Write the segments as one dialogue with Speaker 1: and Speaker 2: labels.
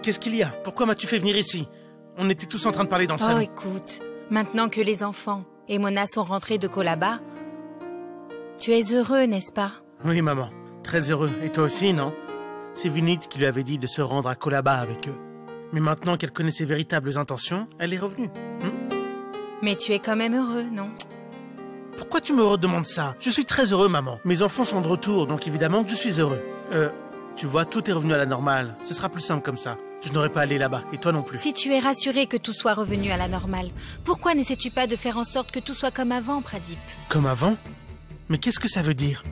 Speaker 1: qu'est-ce qu'il y a? Pourquoi m'as-tu fait venir ici? On était tous en train de parler dans le salon.
Speaker 2: Oh, écoute, maintenant que les enfants et Mona sont rentrés de Colaba, tu es heureux, n'est-ce pas?
Speaker 1: Oui, maman. Très heureux. Et toi aussi, non? C'est Vinit qui lui avait dit de se rendre à Colaba avec eux. Mais maintenant qu'elle connaît ses véritables intentions, elle est revenue.
Speaker 2: Mais tu es quand même heureux, non?
Speaker 1: Pourquoi tu me redemandes ça? Je suis très heureux, maman. Mes enfants sont de retour, donc évidemment que je suis heureux. Tu vois, tout est revenu à la normale. Ce sera plus simple comme ça. Je n'aurais pas allé là-bas, et toi non plus.
Speaker 2: Si tu es rassuré que tout soit revenu à la normale, pourquoi n'essaies-tu pas de faire en sorte que tout soit comme avant, Pradip?
Speaker 1: Comme avant? Mais qu'est-ce que ça veut dire?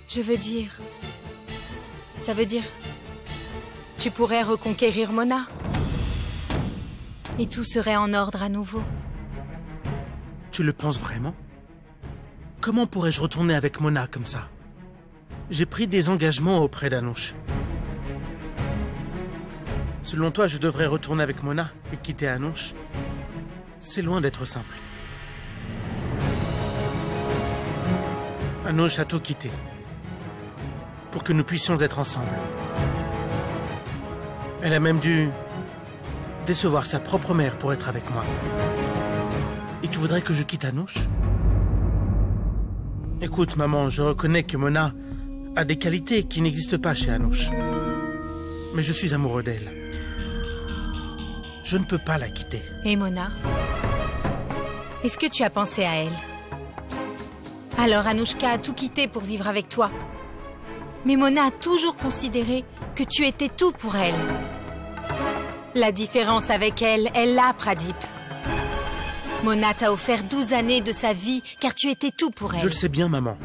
Speaker 2: Je veux dire... Ça veut dire... Tu pourrais reconquérir Mona. Et tout serait en ordre à nouveau.
Speaker 1: Tu le penses vraiment? Comment pourrais-je retourner avec Mona comme ça? J'ai pris des engagements auprès d'Anouche. Selon toi, je devrais retourner avec Mona et quitter Anouche? C'est loin d'être simple. Anouche a tout quitté pour que nous puissions être ensemble. Elle a même dû décevoir sa propre mère pour être avec moi. Et tu voudrais que je quitte Anouche? Écoute, maman, je reconnais que Mona a des qualités qui n'existent pas chez Anouche. Mais je suis amoureux d'elle. Je ne peux pas la quitter.
Speaker 2: Et Mona? Est-ce que tu as pensé à elle? Alors Anouchka a tout quitté pour vivre avec toi. Mais Mona a toujours considéré que tu étais tout pour elle. La différence avec elle, elle l'a, Pradip. Mona t'a offert 12 années de sa vie car tu étais tout pour elle.
Speaker 1: Je le sais bien, maman.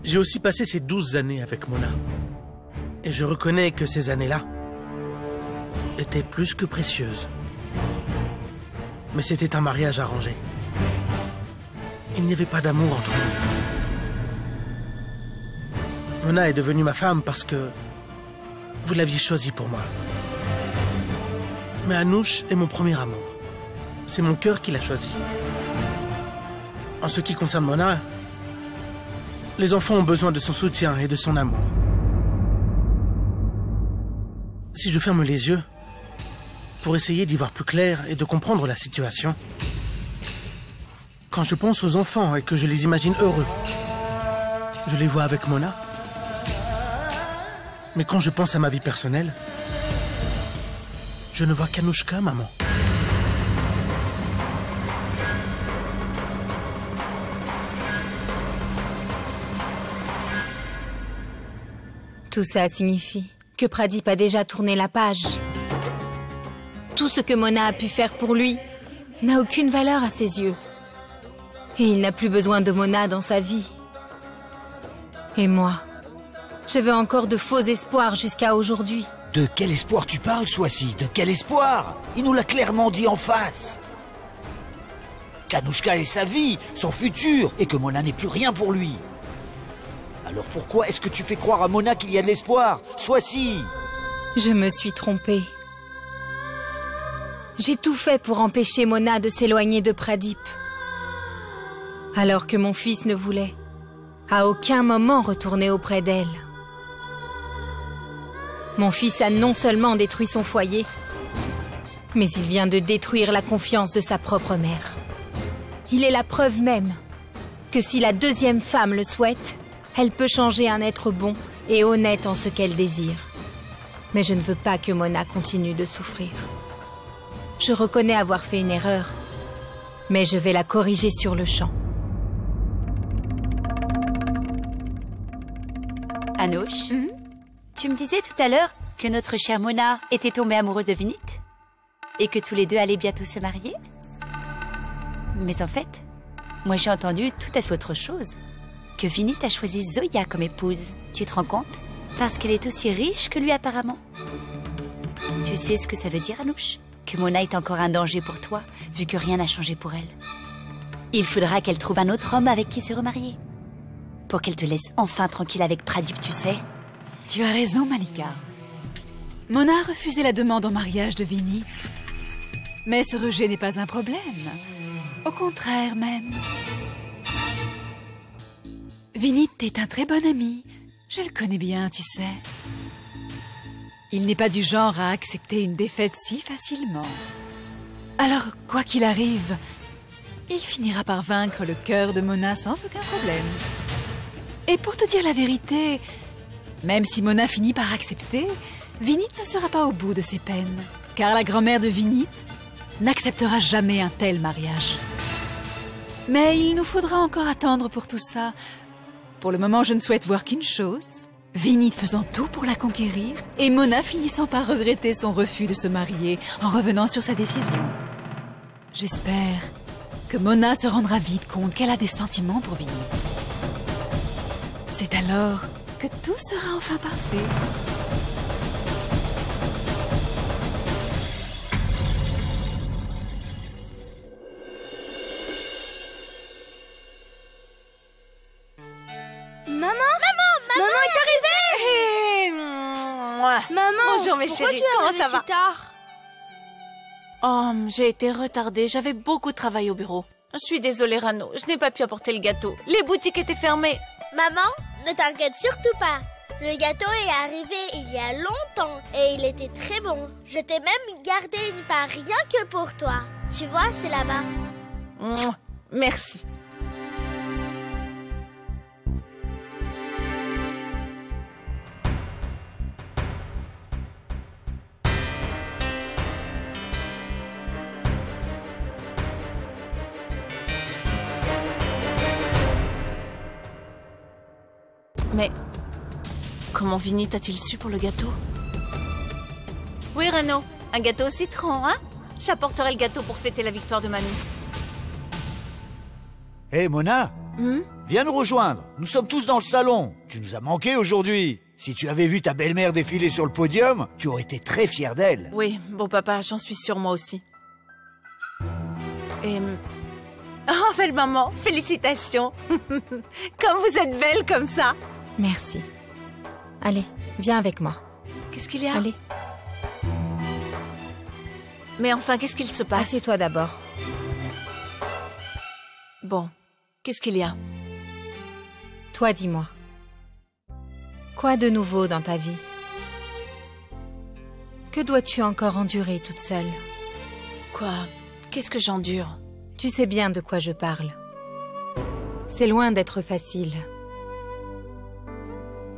Speaker 1: J'ai aussi passé ces 12 années avec Mona. Et je reconnais que ces années-là étaient plus que précieuses. Mais c'était un mariage arrangé. Il n'y avait pas d'amour entre nous. Mona est devenue ma femme parce que vous l'aviez choisie pour moi. Mais Anouche est mon premier amour. C'est mon cœur qui l'a choisi. En ce qui concerne Mona, les enfants ont besoin de son soutien et de son amour. Si je ferme les yeux, pour essayer d'y voir plus clair et de comprendre la situation, quand je pense aux enfants et que je les imagine heureux, je les vois avec Mona. Mais quand je pense à ma vie personnelle, je ne vois qu'Anouchka, maman.
Speaker 2: Tout ça signifie que Pradip a déjà tourné la page. Tout ce que Mona a pu faire pour lui n'a aucune valeur à ses yeux. Et il n'a plus besoin de Mona dans sa vie. Et moi, j'avais encore de faux espoirs jusqu'à aujourd'hui.
Speaker 3: De quel espoir tu parles, Swassi? De quel espoir? Il nous l'a clairement dit en face. Qu'Anouchka est sa vie, son futur, et que Mona n'est plus rien pour lui. Alors pourquoi est-ce que tu fais croire à Mona qu'il y a de l'espoir? Swassi!
Speaker 2: Je me suis trompée. J'ai tout fait pour empêcher Mona de s'éloigner de Pradip. Alors que mon fils ne voulait à aucun moment retourner auprès d'elle. Mon fils a non seulement détruit son foyer, mais il vient de détruire la confiance de sa propre mère. Il est la preuve même que si la deuxième femme le souhaite, elle peut changer un être bon et honnête en ce qu'elle désire. Mais je ne veux pas que Mona continue de souffrir. Je reconnais avoir fait une erreur, mais je vais la corriger sur le champ.
Speaker 4: Anouche, tu me disais tout à l'heure que notre chère Mona était tombée amoureuse de Vinit et que tous les deux allaient bientôt se marier. Mais en fait, moi j'ai entendu tout à fait autre chose. Que Vinit a choisi Zoya comme épouse. Tu te rends compte? Parce qu'elle est aussi riche que lui apparemment. Tu sais ce que ça veut dire, Anouche? Que Mona est encore un danger pour toi, vu que rien n'a changé pour elle. Il faudra qu'elle trouve un autre homme avec qui se remarier. Pour qu'elle te laisse enfin tranquille avec Pradip, tu sais.
Speaker 5: Tu as raison, Malika. Mona a refusé la demande en mariage de Vinit. Mais ce rejet n'est pas un problème. Au contraire même. Vinit est un très bon ami. Je le connais bien, tu sais. Il n'est pas du genre à accepter une défaite si facilement. Alors, quoi qu'il arrive, il finira par vaincre le cœur de Mona sans aucun problème. Et pour te dire la vérité, même si Mona finit par accepter, Vinit ne sera pas au bout de ses peines, car la grand-mère de Vinit n'acceptera jamais un tel mariage. Mais il nous faudra encore attendre pour tout ça. Pour le moment, je ne souhaite voir qu'une chose. Vinit faisant tout pour la conquérir et Mona finissant par regretter son refus de se marier en revenant sur sa décision. J'espère que Mona se rendra vite compte qu'elle a des sentiments pour Vinit. C'est alors que tout sera enfin parfait.
Speaker 6: Maman est arrivée! Maman,
Speaker 7: bonjour mes
Speaker 6: pourquoi
Speaker 7: chéris,
Speaker 6: tu es
Speaker 7: comment
Speaker 6: arrivée
Speaker 7: ça va?
Speaker 6: si tard?
Speaker 7: Oh, j'ai été retardée, j'avais beaucoup de travail au bureau. Je suis désolée Rano, je n'ai pas pu apporter le gâteau. Les boutiques étaient fermées.
Speaker 6: Maman, ne t'inquiète surtout pas. Le gâteau est arrivé il y a longtemps et il était très bon. Je t'ai même gardé une part rien que pour toi. Tu vois, c'est là-bas.
Speaker 7: Mouah, merci. Mais comment Vinit a-t-il su pour le gâteau? Oui, Rano, un gâteau au citron, hein? J'apporterai le gâteau pour fêter la victoire de Manu.
Speaker 3: Hé, Mona, viens nous rejoindre. Nous sommes tous dans le salon. Tu nous as manqué aujourd'hui. Si tu avais vu ta belle-mère défiler sur le podium, tu aurais été très fière d'elle.
Speaker 7: Oui, bon papa, j'en suis sûre moi aussi. Et... Oh, belle maman, félicitations. Comme vous êtes belle comme ça.
Speaker 2: Merci. Allez, viens avec moi.
Speaker 7: Qu'est-ce qu'il y a?
Speaker 2: Allez,
Speaker 7: Mais enfin, qu'est-ce qu'il se passe?
Speaker 2: assieds-toi d'abord.
Speaker 7: Bon, qu'est-ce qu'il y a?
Speaker 2: Toi, dis-moi. Quoi de nouveau dans ta vie? Que dois-tu encore endurer toute seule?
Speaker 7: Quoi? Qu'est-ce que j'endure?
Speaker 2: Tu sais bien de quoi je parle. C'est loin d'être facile.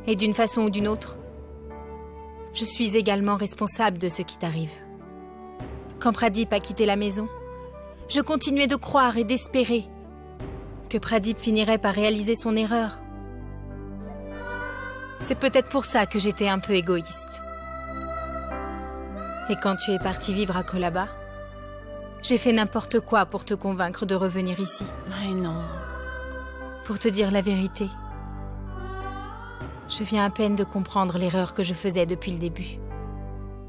Speaker 2: Et d'une façon ou d'une autre, je suis également responsable de ce qui t'arrive. Quand Pradip a quitté la maison, je continuais de croire et d'espérer que Pradip finirait par réaliser son erreur. C'est peut-être pour ça que j'étais un peu égoïste. Et quand tu es parti vivre à Colaba, j'ai fait n'importe quoi pour te convaincre de revenir ici.
Speaker 7: Mais non.
Speaker 2: Pour te dire la vérité, je viens à peine de comprendre l'erreur que je faisais depuis le début.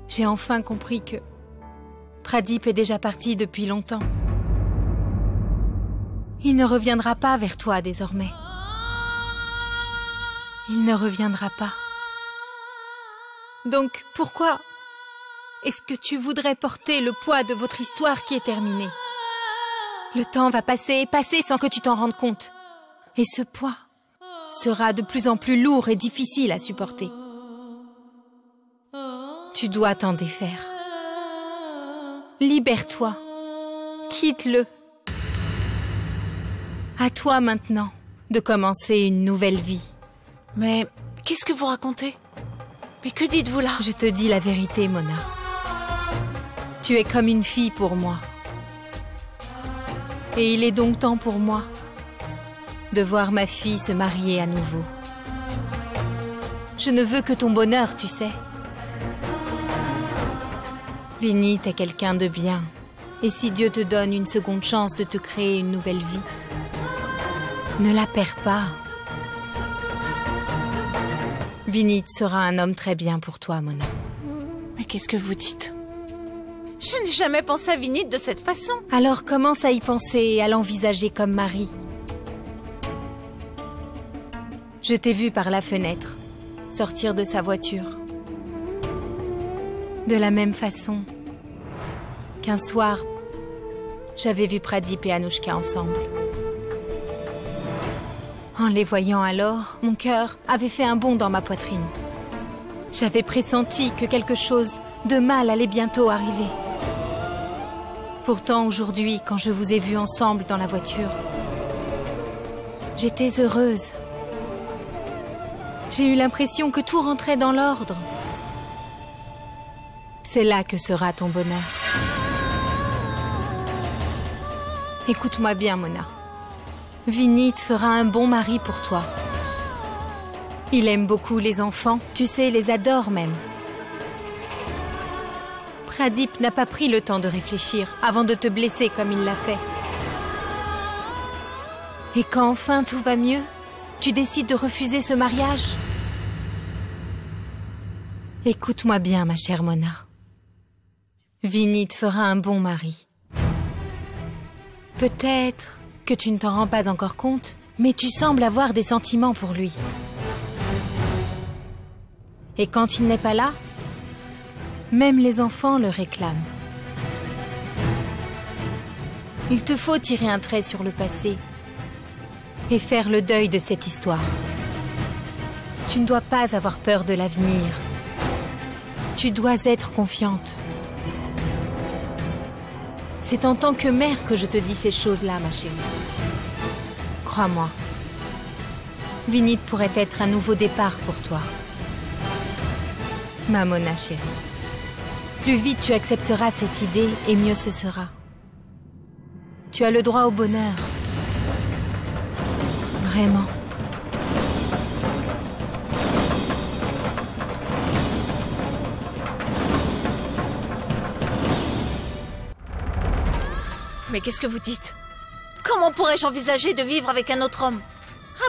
Speaker 2: J'ai enfin compris que Pradip est déjà parti depuis longtemps. Il ne reviendra pas vers toi désormais. Il ne reviendra pas. Donc, pourquoi est-ce que tu voudrais porter le poids de votre histoire qui est terminée? Le temps va passer et passer sans que tu t'en rendes compte. Et ce poids sera de plus en plus lourd et difficile à supporter. Tu dois t'en défaire. Libère-toi. Quitte-le. À toi maintenant de commencer une nouvelle vie.
Speaker 7: Mais qu'est-ce que vous racontez? Mais que dites-vous là?
Speaker 2: Je te dis la vérité, Mona. Tu es comme une fille pour moi. Et il est donc temps pour moi de voir ma fille se marier à nouveau. Je ne veux que ton bonheur, tu sais. Vinit est quelqu'un de bien. Et si Dieu te donne une seconde chance de te créer une nouvelle vie, ne la perds pas. Vinit sera un homme très bien pour toi, Mona.
Speaker 7: Mais qu'est-ce que vous dites? Je n'ai jamais pensé à Vinit de cette façon.
Speaker 2: Alors commence à y penser et à l'envisager comme mari. Je t'ai vu par la fenêtre, sortir de sa voiture. De la même façon qu'un soir, j'avais vu Pradip et Anushka ensemble. En les voyant alors, mon cœur avait fait un bond dans ma poitrine. J'avais pressenti que quelque chose de mal allait bientôt arriver. Pourtant, aujourd'hui, quand je vous ai vus ensemble dans la voiture, j'étais heureuse. J'ai eu l'impression que tout rentrait dans l'ordre. C'est là que sera ton bonheur. Écoute-moi bien, Mona. Vinit fera un bon mari pour toi. Il aime beaucoup les enfants, tu sais, les adore même. Pradip n'a pas pris le temps de réfléchir avant de te blesser comme il l'a fait. Et quand enfin tout va mieux, tu décides de refuser ce mariage? Écoute-moi bien, ma chère Mona. Vinit fera un bon mari. Peut-être que tu ne t'en rends pas encore compte, mais tu sembles avoir des sentiments pour lui. Et quand il n'est pas là, même les enfants le réclament. Il te faut tirer un trait sur le passé et faire le deuil de cette histoire. Tu ne dois pas avoir peur de l'avenir. Tu dois être confiante. C'est en tant que mère que je te dis ces choses-là, ma chérie. Crois-moi, Vinit pourrait être un nouveau départ pour toi. Ma Mona chérie. Plus vite tu accepteras cette idée, et mieux ce sera. Tu as le droit au bonheur. Vraiment.
Speaker 7: Mais qu'est-ce que vous dites? Comment pourrais-je envisager de vivre avec un autre homme?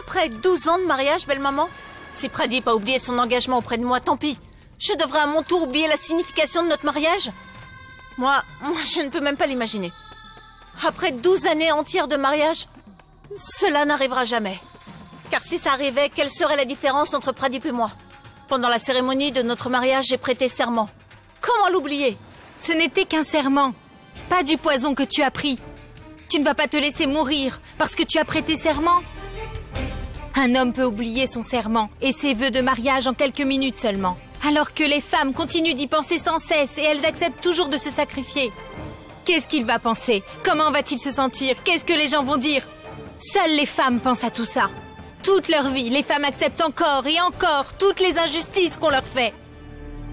Speaker 7: Après 12 ans de mariage, belle maman? Si Pradip a oublié son engagement auprès de moi, tant pis. Je devrais à mon tour oublier la signification de notre mariage? Moi, je ne peux même pas l'imaginer. Après 12 années entières de mariage, cela n'arrivera jamais. Car si ça arrivait, quelle serait la différence entre Pradip et moi? Pendant la cérémonie de notre mariage, j'ai prêté serment. Comment l'oublier?
Speaker 2: Ce n'était qu'un serment, pas du poison que tu as pris. Tu ne vas pas te laisser mourir parce que tu as prêté serment. Un homme peut oublier son serment et ses vœux de mariage en quelques minutes seulement. Alors que les femmes continuent d'y penser sans cesse et elles acceptent toujours de se sacrifier. Qu'est-ce qu'il va penser? Comment va-t-il se sentir? Qu'est-ce que les gens vont dire? Seules les femmes pensent à tout ça. Toute leur vie, les femmes acceptent encore et encore toutes les injustices qu'on leur fait.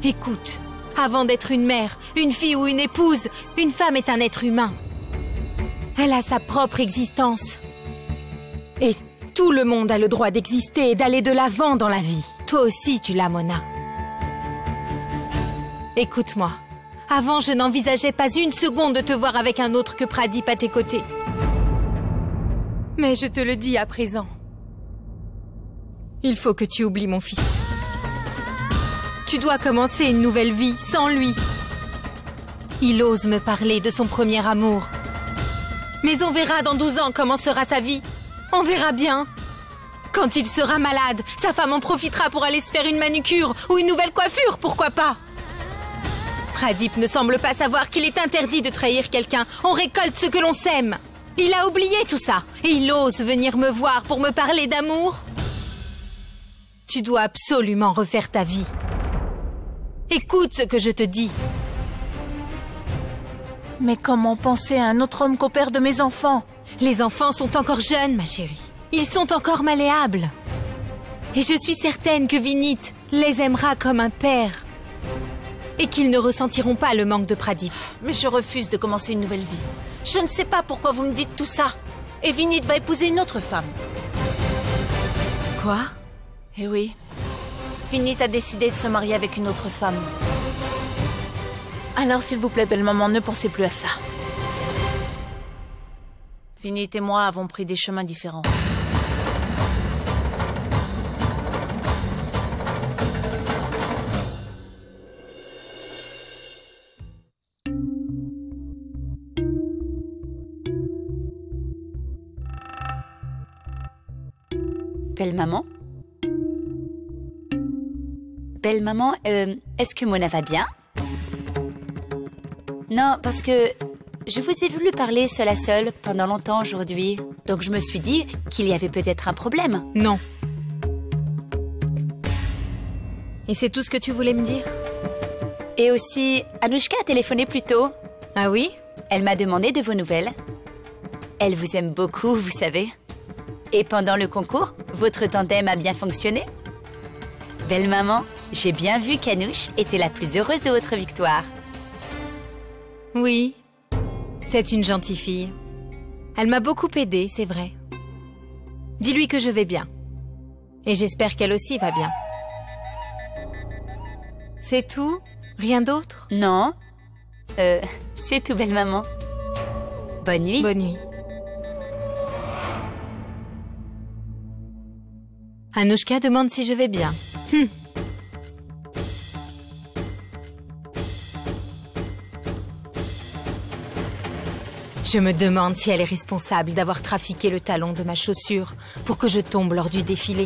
Speaker 2: Écoute, avant d'être une mère, une fille ou une épouse, une femme est un être humain. Elle a sa propre existence. Et tout le monde a le droit d'exister et d'aller de l'avant dans la vie. Toi aussi, tu l'as, Mona. Écoute-moi. Avant, je n'envisageais pas une seconde de te voir avec un autre que Pradip à tes côtés. Mais je te le dis à présent. Il faut que tu oublies mon fils. Tu dois commencer une nouvelle vie sans lui. Il ose me parler de son premier amour. Mais on verra dans 12 ans comment sera sa vie. On verra bien. Quand il sera malade, sa femme en profitera pour aller se faire une manucure ou une nouvelle coiffure, pourquoi pas? Pradip ne semble pas savoir qu'il est interdit de trahir quelqu'un. On récolte ce que l'on sème. Il a oublié tout ça. Et il ose venir me voir pour me parler d'amour. Tu dois absolument refaire ta vie. Écoute ce que je te dis.
Speaker 7: Mais comment penser à un autre homme qu'au père de mes enfants?
Speaker 2: Les enfants sont encore jeunes, ma chérie. Ils sont encore malléables. Et je suis certaine que Vinit les aimera comme un père. Et qu'ils ne ressentiront pas le manque de Pradip.
Speaker 7: Mais je refuse de commencer une nouvelle vie. Je ne sais pas pourquoi vous me dites tout ça. Et Vinit va épouser une autre femme.
Speaker 2: Quoi?
Speaker 7: Eh oui. Vinit a décidé de se marier avec une autre femme. Alors s'il vous plaît, belle maman, ne pensez plus à ça. Vinit et moi avons pris des chemins différents.
Speaker 4: Belle maman? Belle maman, est-ce que Mona va bien? Non, parce que je vous ai voulu parler seule à seule pendant longtemps aujourd'hui. Donc je me suis dit qu'il y avait peut-être un problème.
Speaker 2: Non. Et c'est tout ce que tu voulais me dire?
Speaker 4: Et aussi, Anouchka a téléphoné plus tôt.
Speaker 2: Ah oui?
Speaker 4: Elle m'a demandé de vos nouvelles. Elle vous aime beaucoup, vous savez. Et pendant le concours, votre tandem a bien fonctionné? Belle maman, j'ai bien vu qu'Anouche était la plus heureuse de votre victoire.
Speaker 2: Oui, c'est une gentille fille. Elle m'a beaucoup aidée, c'est vrai. Dis-lui que je vais bien. Et j'espère qu'elle aussi va bien. C'est tout? Rien d'autre?
Speaker 4: Non. C'est tout, belle maman. Bonne nuit.
Speaker 2: Bonne nuit. Anouchka demande si je vais bien. Je me demande si elle est responsable d'avoir trafiqué le talon de ma chaussure pour que je tombe lors du défilé.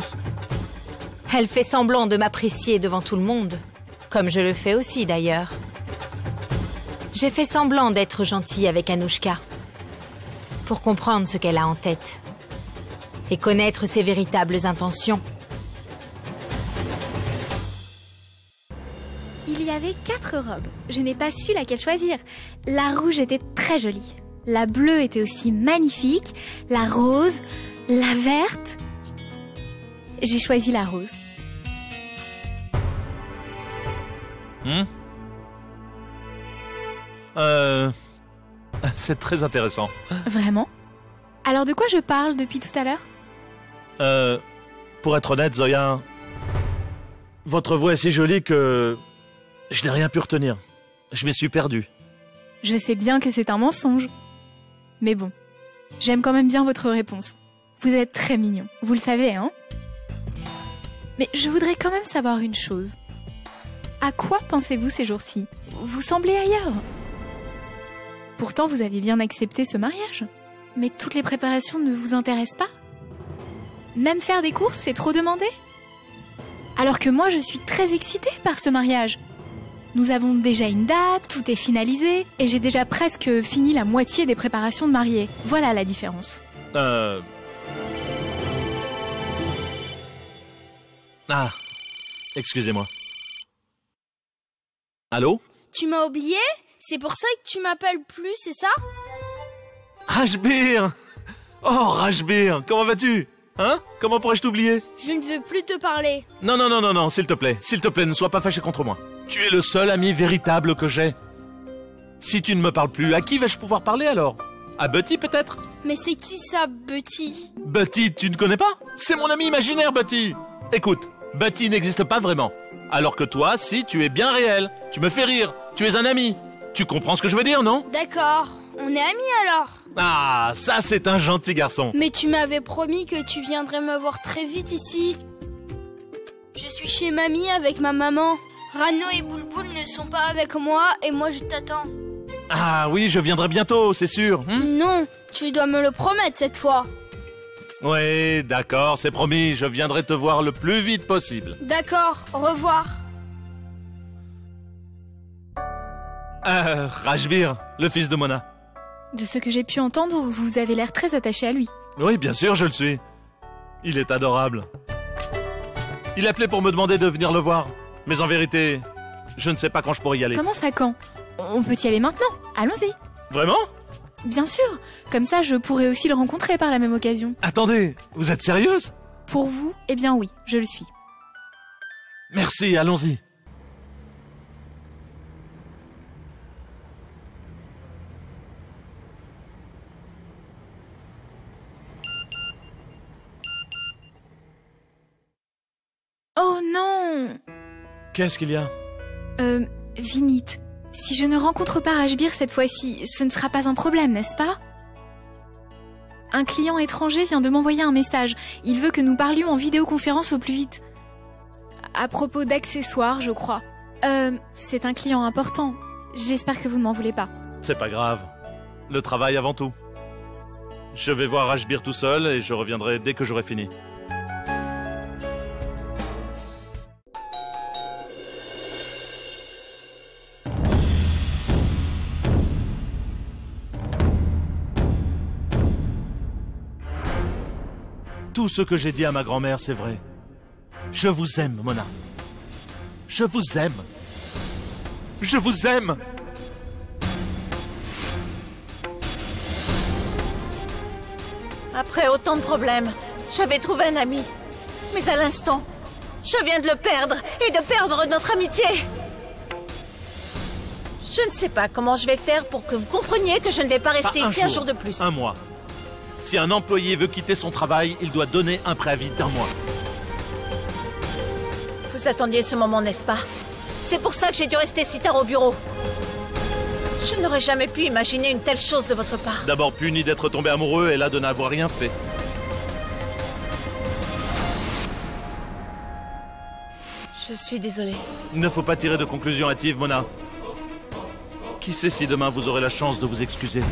Speaker 2: Elle fait semblant de m'apprécier devant tout le monde, comme je le fais aussi d'ailleurs. J'ai fait semblant d'être gentille avec Anouchka pour comprendre ce qu'elle a en tête et connaître ses véritables intentions.
Speaker 8: Il y avait 4 robes. Je n'ai pas su laquelle choisir. La rouge était très jolie. La bleue était aussi magnifique. La rose, la verte. J'ai choisi la rose.
Speaker 9: C'est très intéressant.
Speaker 8: Vraiment? Alors de quoi je parle depuis tout à l'heure?
Speaker 9: Pour être honnête, Zoya, votre voix est si jolie que je n'ai rien pu retenir. Je m'y suis perdu.
Speaker 8: Je sais bien que c'est un mensonge. Mais bon, j'aime quand même bien votre réponse. Vous êtes très mignon, vous le savez, hein? Mais je voudrais quand même savoir une chose. À quoi pensez-vous ces jours-ci? Vous semblez ailleurs. Pourtant, vous avez bien accepté ce mariage. Mais toutes les préparations ne vous intéressent pas? Même faire des courses, c'est trop demandé? Alors que moi, je suis très excitée par ce mariage. Nous avons déjà une date, tout est finalisé, et j'ai déjà presque fini la moitié des préparations de mariée. Voilà la différence.
Speaker 9: Ah, excusez-moi. Allô?
Speaker 6: Tu m'as oublié? C'est pour ça que tu m'appelles plus, c'est ça?
Speaker 9: Rajbir! Oh, Rajbir, comment vas-tu? Hein? Comment pourrais-je t'oublier?
Speaker 6: Je ne veux plus te parler.
Speaker 9: Non, s'il te plaît, ne sois pas fâché contre moi. Tu es le seul ami véritable que j'ai. Si tu ne me parles plus, à qui vais-je pouvoir parler alors? À Betty peut-être?
Speaker 6: Mais c'est qui ça, Betty?
Speaker 9: Betty, tu ne connais pas? C'est mon ami imaginaire, Betty. Écoute, Betty n'existe pas vraiment. Alors que toi, si, tu es bien réel. Tu me fais rire. Tu es un ami. Tu comprends ce que je veux dire, non?
Speaker 6: D'accord, on est amis alors.
Speaker 9: Ah, ça c'est un gentil garçon.
Speaker 6: Mais tu m'avais promis que tu viendrais me voir très vite ici. Je suis chez mamie avec ma maman. Rano et Boulboul ne sont pas avec moi et moi je t'attends.
Speaker 9: Ah oui, je viendrai bientôt, c'est sûr.
Speaker 6: Non, tu dois me le promettre cette fois.
Speaker 9: Oui, d'accord, c'est promis, je viendrai te voir le plus vite possible.
Speaker 6: D'accord, au revoir.
Speaker 9: Rajbir, le fils de Mona.
Speaker 8: De ce que j'ai pu entendre, vous avez l'air très attaché à lui.
Speaker 9: Oui, bien sûr, je le suis. Il est adorable. Il appelait pour me demander de venir le voir. Mais en vérité, je ne sais pas quand je pourrai y aller.
Speaker 8: Comment ça, quand? On peut y aller maintenant. Allons-y.
Speaker 9: Vraiment?
Speaker 8: Bien sûr. Comme ça, je pourrais aussi le rencontrer par la même occasion.
Speaker 9: Attendez, vous êtes sérieuse?
Speaker 8: Pour vous, eh bien oui, je le suis.
Speaker 9: Merci, allons-y.
Speaker 8: Oh non!
Speaker 9: Qu'est-ce qu'il y a?
Speaker 8: Vinit, si je ne rencontre pas Rajbir cette fois-ci, ce ne sera pas un problème, n'est-ce pas? Un client étranger vient de m'envoyer un message. Il veut que nous parlions en vidéoconférence au plus vite. À propos d'accessoires, je crois. C'est un client important. J'espère que vous ne m'en voulez pas.
Speaker 9: C'est pas grave. Le travail avant tout. Je vais voir Rajbir tout seul et je reviendrai dès que j'aurai fini. Tout ce que j'ai dit à ma grand-mère, c'est vrai. Je vous aime, Mona. Je vous aime. Je vous aime.
Speaker 7: Après autant de problèmes, j'avais trouvé un ami. Mais à l'instant, je viens de le perdre et de perdre notre amitié. Je ne sais pas comment je vais faire pour que vous compreniez que je ne vais pas rester ici un jour de plus.
Speaker 9: Un mois. Si un employé veut quitter son travail, il doit donner un préavis d'1 mois.
Speaker 7: Vous attendiez ce moment, n'est-ce pas? C'est pour ça que j'ai dû rester si tard au bureau. Je n'aurais jamais pu imaginer une telle chose de votre part.
Speaker 9: D'abord puni d'être tombé amoureux et là de n'avoir rien fait.
Speaker 7: Je suis désolée.
Speaker 9: Il ne faut pas tirer de conclusions hâtives, Mona. Qui sait si demain vous aurez la chance de vous excuser.